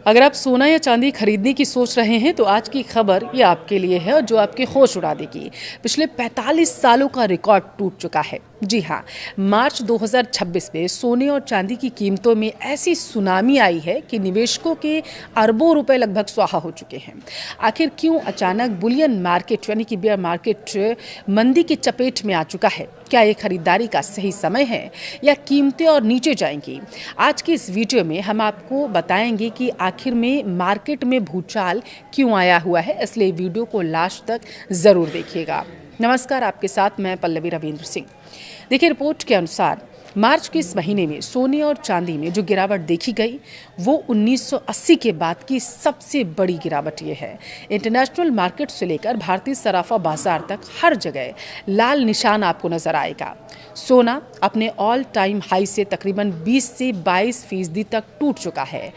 अगर आप सोना या चांदी खरीदने की सोच रहे हैं तो आज की खबर ये आपके लिए है और जो आपके होश उड़ा देगी। पिछले 45 सालों का रिकॉर्ड टूट चुका है। जी हाँ, मार्च 2026 में सोने और चांदी की कीमतों में ऐसी सुनामी आई है कि निवेशकों के अरबों रुपए लगभग स्वाहा हो चुके हैं। आखिर क्यों अचानक बुलियन मार्केट यानी कि बेयर मार्केट मंदी की चपेट में आ चुका है? क्या ये खरीदारी का सही समय है या कीमतें और नीचे जाएंगी? आज की इस वीडियो में हम आपको बताएंगे कि आखिर में मार्केट में भूचाल क्यों आया हुआ है, इसलिए वीडियो को लास्ट तक ज़रूर देखिएगा। नमस्कार, आपके साथ मैं पल्लवी रविंद्र सिंह। देखिए, रिपोर्ट के अनुसार मार्च के इस महीने में सोने और चांदी में जो गिरावट देखी गई वो 1980 के बाद की सबसे बड़ी गिरावट ये है। इंटरनेशनल मार्केट से लेकर भारतीय सराफा बाजार तक हर जगह लाल निशान आपको नजर आएगा। सोना अपने ऑल टाइम हाई से तकरीबन 20 से 22% तक टूट चुका है।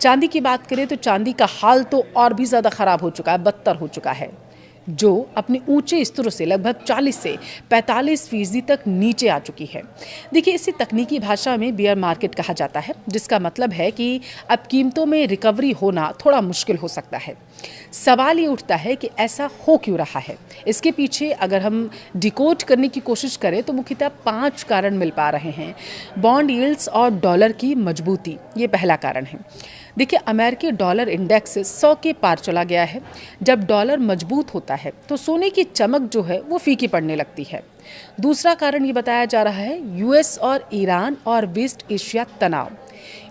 चांदी की बात करें तो चांदी का हाल तो और भी ज़्यादा ख़राब हो चुका है, बदतर हो चुका है, जो अपने ऊंचे स्तरों से लगभग 40 से 45% तक नीचे आ चुकी है। देखिए, इसे तकनीकी भाषा में बियर मार्केट कहा जाता है, जिसका मतलब है कि अब कीमतों में रिकवरी होना थोड़ा मुश्किल हो सकता है। सवाल ये उठता है कि ऐसा हो क्यों रहा है। इसके पीछे अगर हम डिकोड करने की कोशिश करें तो मुख्यतः 5 कारण मिल पा रहे हैं। बॉन्ड यील्ड्स और डॉलर की मजबूती, ये पहला कारण है। देखिए, अमेरिकी डॉलर इंडेक्स 100 के पार चला गया है। जब डॉलर मजबूत होता है तो सोने की चमक जो है वो फीकी पड़ने लगती है। दूसरा कारण ये बताया जा रहा है यूएस और ईरान और वेस्ट एशिया तनाव।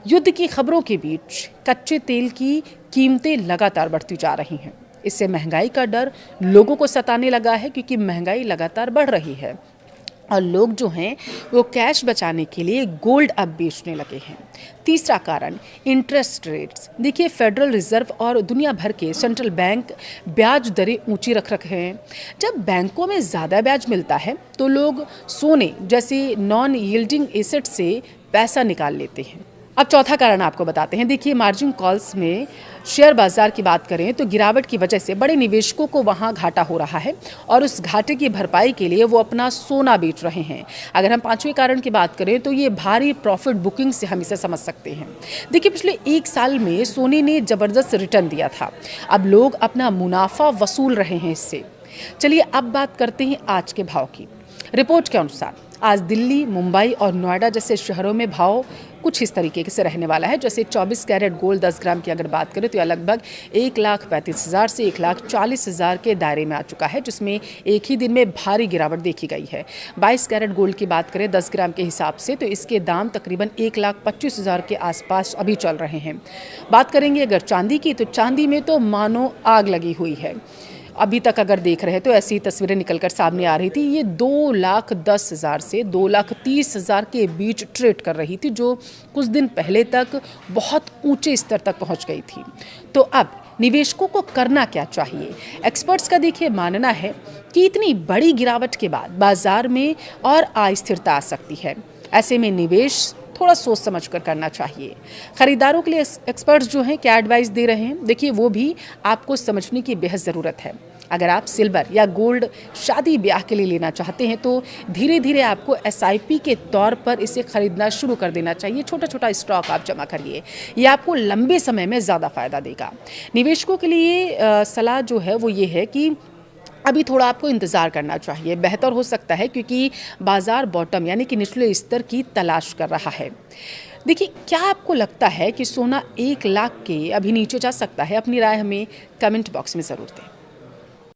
युद्ध की खबरों के बीच कच्चे तेल की कीमतें लगातार बढ़ती जा रही हैं। इससे महंगाई का डर लोगों को सताने लगा है, क्योंकि महंगाई लगातार बढ़ रही है और लोग जो हैं वो कैश बचाने के लिए गोल्ड अब बेचने लगे हैं। तीसरा कारण इंटरेस्ट रेट्स। देखिए, फेडरल रिजर्व और दुनिया भर के सेंट्रल बैंक ब्याज दरें ऊंची रख रखे हैं। जब बैंकों में ज़्यादा ब्याज मिलता है तो लोग सोने जैसे नॉन यील्डिंग एसेट से पैसा निकाल लेते हैं। अब चौथा कारण आपको बताते हैं। देखिए, मार्जिन कॉल्स में शेयर बाजार की बात करें तो गिरावट की वजह से बड़े निवेशकों को वहां घाटा हो रहा है और उस घाटे की भरपाई के लिए वो अपना सोना बेच रहे हैं। अगर हम पांचवें कारण की बात करें तो ये भारी प्रॉफिट बुकिंग से हम इसे समझ सकते हैं। देखिए, पिछले 1 साल में सोने ने जबरदस्त रिटर्न दिया था। अब लोग अपना मुनाफा वसूल रहे हैं इससे। चलिए अब बात करते हैं आज के भाव की। रिपोर्ट के अनुसार आज दिल्ली, मुंबई और नोएडा जैसे शहरों में भाव कुछ इस तरीके से रहने वाला है। जैसे 24 कैरेट गोल्ड 10 ग्राम की अगर बात करें तो यह लगभग 1,35,000 से 1,40,000 के दायरे में आ चुका है, जिसमें एक ही दिन में भारी गिरावट देखी गई है। 22 कैरेट गोल्ड की बात करें 10 ग्राम के हिसाब से तो इसके दाम तकरीबन 1,25,000 के आसपास अभी चल रहे हैं। बात करेंगे अगर चांदी की, तो चांदी में तो मानो आग लगी हुई है। अभी तक अगर देख रहे हैं तो ऐसी तस्वीरें निकलकर सामने आ रही थी। ये 2,10,000 से 2,30,000 के बीच ट्रेड कर रही थी, जो कुछ दिन पहले तक बहुत ऊंचे स्तर तक पहुंच गई थी। तो अब निवेशकों को करना क्या चाहिए? एक्सपर्ट्स का देखिए मानना है कि इतनी बड़ी गिरावट के बाद बाजार में और अस्थिरता आ सकती है। ऐसे में निवेश थोड़ा सोच समझ कर करना चाहिए। खरीदारों के लिए एक्सपर्ट्स जो हैं क्या एडवाइस दे रहे हैं, देखिए वो भी आपको समझने की बेहद ज़रूरत है। अगर आप सिल्वर या गोल्ड शादी ब्याह के लिए लेना चाहते हैं तो धीरे धीरे आपको एसआईपी के तौर पर इसे खरीदना शुरू कर देना चाहिए। छोटा छोटा स्टॉक आप जमा करिए, ये आपको लंबे समय में ज़्यादा फायदा देगा। निवेशकों के लिए सलाह जो है वो ये है कि अभी थोड़ा आपको इंतज़ार करना चाहिए, बेहतर हो सकता है, क्योंकि बाज़ार बॉटम यानी कि निचले स्तर की तलाश कर रहा है। देखिए, क्या आपको लगता है कि सोना 1 लाख के अभी नीचे जा सकता है? अपनी राय हमें कमेंट बॉक्स में ज़रूर दें।